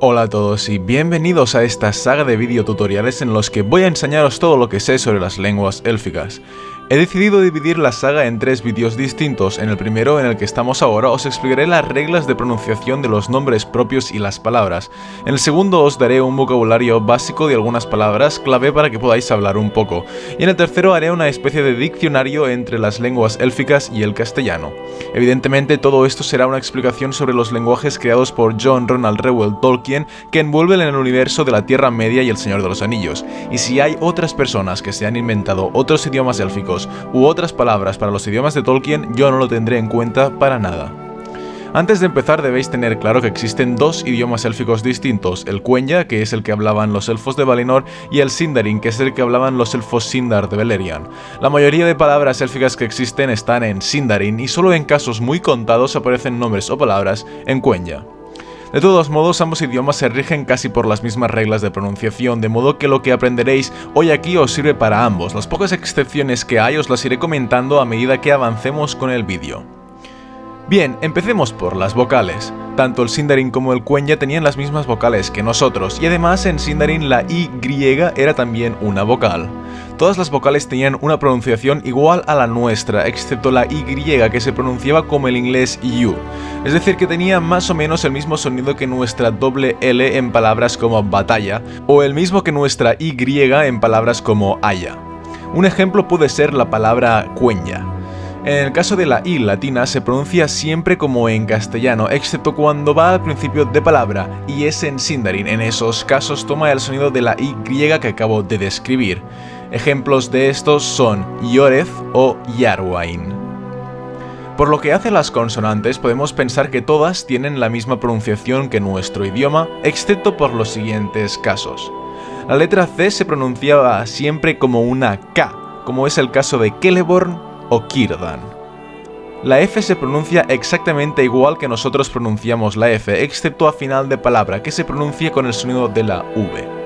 Hola a todos y bienvenidos a esta saga de videotutoriales en los que voy a enseñaros todo lo que sé sobre las lenguas élficas. He decidido dividir la saga en 3 vídeos distintos. En el primero, en el que estamos ahora, os explicaré las reglas de pronunciación de los nombres propios y las palabras. En el segundo os daré un vocabulario básico de algunas palabras clave para que podáis hablar un poco. Y en el tercero haré una especie de diccionario entre las lenguas élficas y el castellano. Evidentemente todo esto será una explicación sobre los lenguajes creados por John Ronald Reuel Tolkien que envuelven en el universo de la Tierra Media y el Señor de los Anillos. Y si hay otras personas que se han inventado otros idiomas élficos u otras palabras para los idiomas de Tolkien, yo no lo tendré en cuenta para nada. Antes de empezar debéis tener claro que existen 2 idiomas élficos distintos, el Quenya, que es el que hablaban los elfos de Valinor, y el Sindarin, que es el que hablaban los elfos Sindar de Beleriand. La mayoría de palabras élficas que existen están en Sindarin y solo en casos muy contados aparecen nombres o palabras en Quenya. De todos modos, ambos idiomas se rigen casi por las mismas reglas de pronunciación, de modo que lo que aprenderéis hoy aquí os sirve para ambos. Las pocas excepciones que hay os las iré comentando a medida que avancemos con el vídeo. Bien, empecemos por las vocales. Tanto el Sindarin como el Quenya tenían las mismas vocales que nosotros, y además en Sindarin la Y era también una vocal. Todas las vocales tenían una pronunciación igual a la nuestra, excepto la Y, que se pronunciaba como el inglés you. Es decir, que tenía más o menos el mismo sonido que nuestra doble L en palabras como batalla, o el mismo que nuestra Y en palabras como haya. Un ejemplo puede ser la palabra Quenya. En el caso de la I latina se pronuncia siempre como en castellano, excepto cuando va al principio de palabra y es en Sindarin. En esos casos toma el sonido de la Y que acabo de describir. Ejemplos de estos son Yoreth o Yarwain. Por lo que hace a las consonantes, podemos pensar que todas tienen la misma pronunciación que nuestro idioma, excepto por los siguientes casos. La letra C se pronunciaba siempre como una K, como es el caso de Celeborn o Círdan. La F se pronuncia exactamente igual que nosotros pronunciamos la F, excepto a final de palabra, que se pronuncia con el sonido de la V.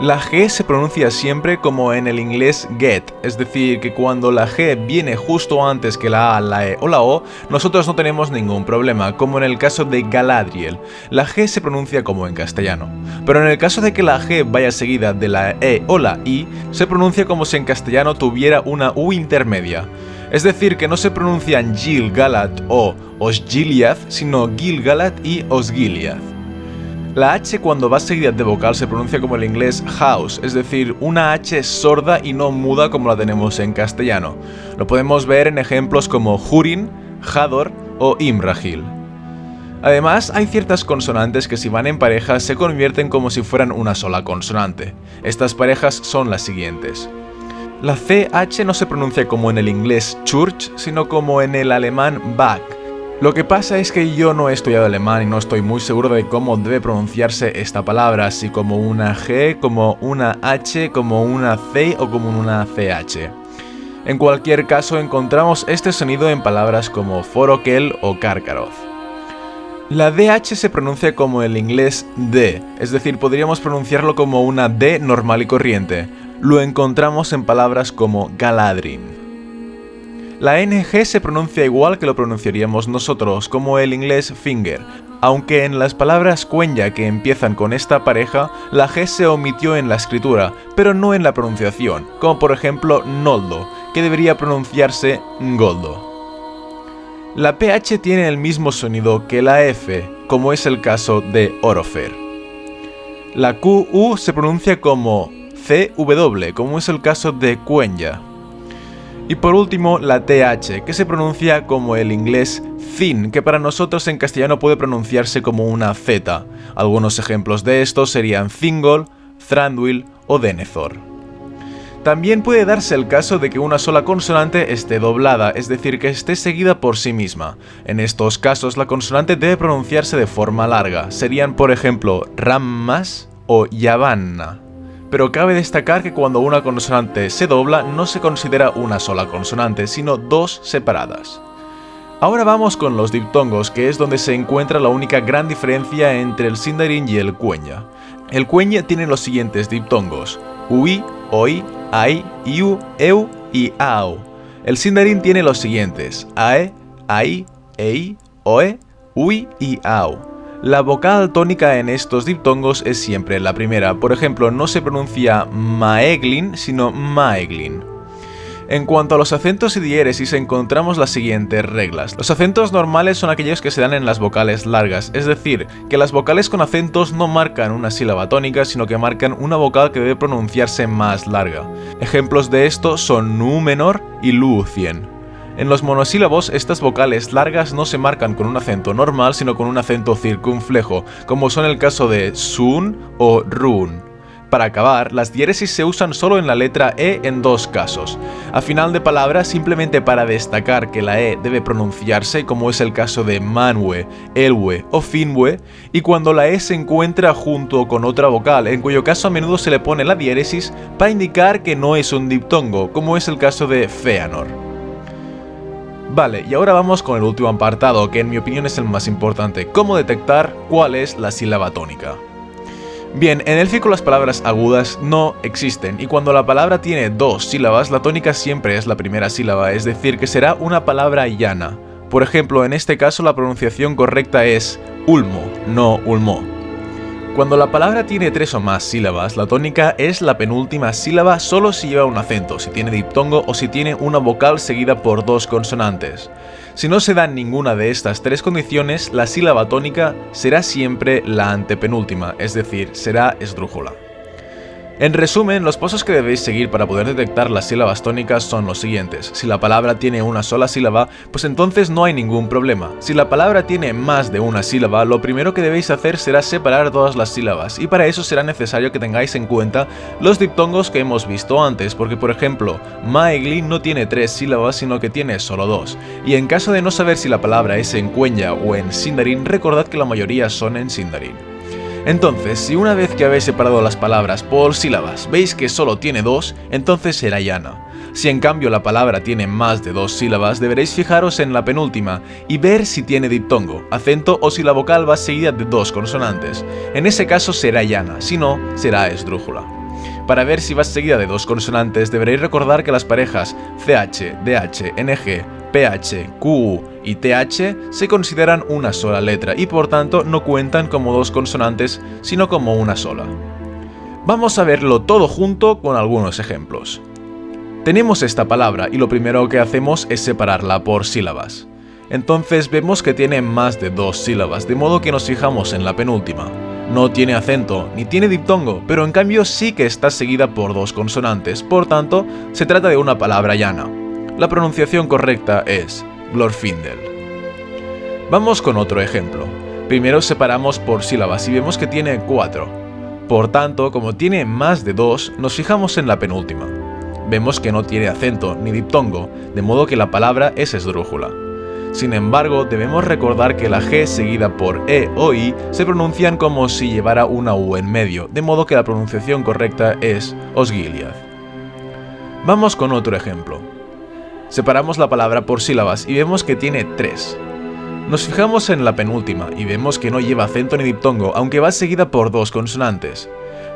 La G se pronuncia siempre como en el inglés get, es decir, que cuando la G viene justo antes que la A, la E o la O, nosotros no tenemos ningún problema, como en el caso de Galadriel. La G se pronuncia como en castellano. Pero en el caso de que la G vaya seguida de la E o la I, se pronuncia como si en castellano tuviera una U intermedia. Es decir, que no se pronuncian Gil-galad o Osgiliath, sino Gil-galad y Osgiliath. La H cuando va seguida de vocal se pronuncia como el inglés house, es decir, una H sorda y no muda como la tenemos en castellano. Lo podemos ver en ejemplos como Húrin, Hador o Imrahil. Además, hay ciertas consonantes que si van en pareja se convierten como si fueran una sola consonante. Estas parejas son las siguientes. La CH no se pronuncia como en el inglés Church, sino como en el alemán Bach. Lo que pasa es que yo no he estudiado alemán y no estoy muy seguro de cómo debe pronunciarse esta palabra, si como una G, como una H, como una C o como una CH. En cualquier caso encontramos este sonido en palabras como Forokel o Karkaroth. La DH se pronuncia como el inglés D, es decir, podríamos pronunciarlo como una D normal y corriente. Lo encontramos en palabras como Galadrin. La NG se pronuncia igual que lo pronunciaríamos nosotros, como el inglés finger, aunque en las palabras Quenya que empiezan con esta pareja, la G se omitió en la escritura, pero no en la pronunciación, como por ejemplo Noldo, que debería pronunciarse Ngoldo. La PH tiene el mismo sonido que la F, como es el caso de Orofer. La QU se pronuncia como CW, como es el caso de Quenya. Y por último, la TH, que se pronuncia como el inglés thin, que para nosotros en castellano puede pronunciarse como una Z. Algunos ejemplos de estos serían Thingol, Thranduil o Denethor. También puede darse el caso de que una sola consonante esté doblada, es decir, que esté seguida por sí misma. En estos casos, la consonante debe pronunciarse de forma larga. Serían, por ejemplo, Rammas o Yavanna. Pero cabe destacar que cuando una consonante se dobla no se considera una sola consonante, sino 2 separadas. Ahora vamos con los diptongos, que es donde se encuentra la única gran diferencia entre el Sindarin y el Quenya. El Quenya tiene los siguientes diptongos: ui, oi, ai, iu, eu y au. El Sindarin tiene los siguientes: ae, ai, ei, oe, ui y au. La vocal tónica en estos diptongos es siempre la primera. Por ejemplo, no se pronuncia maeglin, sino maeglin. En cuanto a los acentos y diéresis encontramos las siguientes reglas. Los acentos normales son aquellos que se dan en las vocales largas, es decir, que las vocales con acentos no marcan una sílaba tónica, sino que marcan una vocal que debe pronunciarse más larga. Ejemplos de esto son nu menor y lucien. En los monosílabos, estas vocales largas no se marcan con un acento normal, sino con un acento circunflejo, como son el caso de sun o run. Para acabar, las diéresis se usan solo en la letra E en dos casos. A final de palabra, simplemente para destacar que la E debe pronunciarse, como es el caso de manwe, elwe o finwe, y cuando la E se encuentra junto con otra vocal, en cuyo caso a menudo se le pone la diéresis para indicar que no es un diptongo, como es el caso de Feanor. Vale, y ahora vamos con el último apartado, que en mi opinión es el más importante: cómo detectar cuál es la sílaba tónica. Bien, en élfico las palabras agudas no existen, y cuando la palabra tiene dos sílabas, la tónica siempre es la primera sílaba, es decir, que será una palabra llana. Por ejemplo, en este caso la pronunciación correcta es ulmo, no ulmó. Cuando la palabra tiene tres o más sílabas, la tónica es la penúltima sílaba solo si lleva un acento, si tiene diptongo o si tiene una vocal seguida por dos consonantes. Si no se dan ninguna de estas tres condiciones, la sílaba tónica será siempre la antepenúltima, es decir, será esdrújula. En resumen, los pasos que debéis seguir para poder detectar las sílabas tónicas son los siguientes. Si la palabra tiene una sola sílaba, pues entonces no hay ningún problema. Si la palabra tiene más de una sílaba, lo primero que debéis hacer será separar todas las sílabas, y para eso será necesario que tengáis en cuenta los diptongos que hemos visto antes, porque por ejemplo, maegli no tiene tres sílabas, sino que tiene solo dos. Y en caso de no saber si la palabra es en cuenya o en sindarin, recordad que la mayoría son en sindarin. Entonces, si una vez que habéis separado las palabras por sílabas veis que solo tiene dos, entonces será llana. Si en cambio la palabra tiene más de dos sílabas, deberéis fijaros en la penúltima y ver si tiene diptongo, acento o si la vocal va seguida de dos consonantes. En ese caso será llana, si no, será esdrújula. Para ver si va seguida de dos consonantes, deberéis recordar que las parejas CH, DH, NG, PH, QU y TH se consideran una sola letra y por tanto no cuentan como dos consonantes, sino como una sola. Vamos a verlo todo junto con algunos ejemplos. Tenemos esta palabra y lo primero que hacemos es separarla por sílabas. Entonces vemos que tiene más de dos sílabas, de modo que nos fijamos en la penúltima. No tiene acento ni tiene diptongo, pero en cambio sí que está seguida por dos consonantes, por tanto se trata de una palabra llana. La pronunciación correcta es Glorfindel. Vamos con otro ejemplo. Primero separamos por sílabas y vemos que tiene 4. Por tanto, como tiene más de 2, nos fijamos en la penúltima. Vemos que no tiene acento ni diptongo, de modo que la palabra es esdrújula. Sin embargo, debemos recordar que la G seguida por E o I se pronuncian como si llevara una U en medio, de modo que la pronunciación correcta es Osgiliath. Vamos con otro ejemplo. Separamos la palabra por sílabas y vemos que tiene 3. Nos fijamos en la penúltima y vemos que no lleva acento ni diptongo, aunque va seguida por dos consonantes.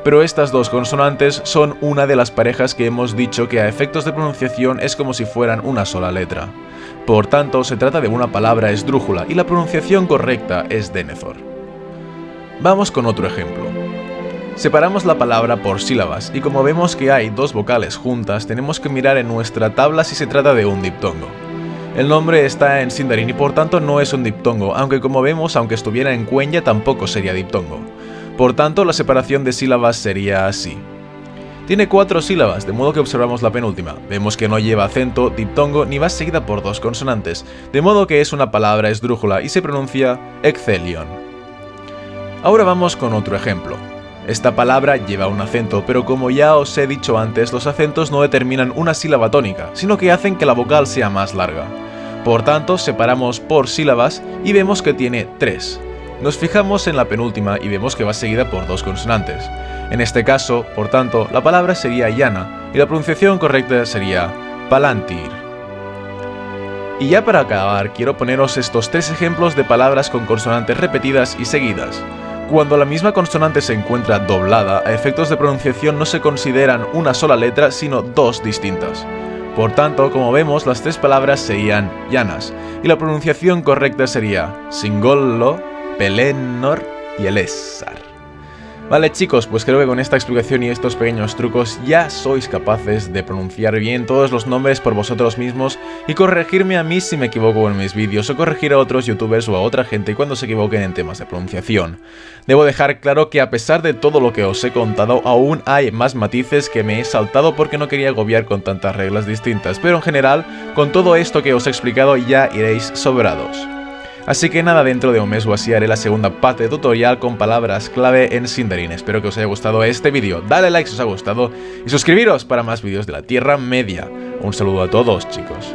Pero estas dos consonantes son una de las parejas que hemos dicho que a efectos de pronunciación es como si fueran una sola letra. Por tanto, se trata de una palabra esdrújula y la pronunciación correcta es Denethor. Vamos con otro ejemplo. Separamos la palabra por sílabas y como vemos que hay dos vocales juntas, tenemos que mirar en nuestra tabla si se trata de un diptongo. El nombre está en sindarin y por tanto no es un diptongo, aunque como vemos, aunque estuviera en cuenya tampoco sería diptongo. Por tanto, la separación de sílabas sería así. Tiene 4 sílabas, de modo que observamos la penúltima. Vemos que no lleva acento, diptongo, ni va seguida por dos consonantes, de modo que es una palabra esdrújula y se pronuncia Ecthelion. Ahora vamos con otro ejemplo. Esta palabra lleva un acento, pero como ya os he dicho antes, los acentos no determinan una sílaba tónica, sino que hacen que la vocal sea más larga. Por tanto, separamos por sílabas y vemos que tiene 3. Nos fijamos en la penúltima y vemos que va seguida por dos consonantes. En este caso, por tanto, la palabra sería llana y la pronunciación correcta sería palantir. Y ya para acabar, quiero poneros estos 3 ejemplos de palabras con consonantes repetidas y seguidas. Cuando la misma consonante se encuentra doblada, a efectos de pronunciación no se consideran una sola letra, sino dos distintas. Por tanto, como vemos, las 3 palabras serían llanas, y la pronunciación correcta sería singollo, Pelennor y Elessar. Vale chicos, pues creo que con esta explicación y estos pequeños trucos ya sois capaces de pronunciar bien todos los nombres por vosotros mismos y corregirme a mí si me equivoco en mis vídeos o corregir a otros youtubers o a otra gente cuando se equivoquen en temas de pronunciación. Debo dejar claro que a pesar de todo lo que os he contado, aún hay más matices que me he saltado porque no quería agobiar con tantas reglas distintas, pero en general, con todo esto que os he explicado ya iréis sobrados. Así que nada, dentro de un mes o así haré la segunda parte de tutorial con palabras clave en Sindarin. Espero que os haya gustado este vídeo, dale like si os ha gustado y suscribiros para más vídeos de la Tierra Media. Un saludo a todos chicos.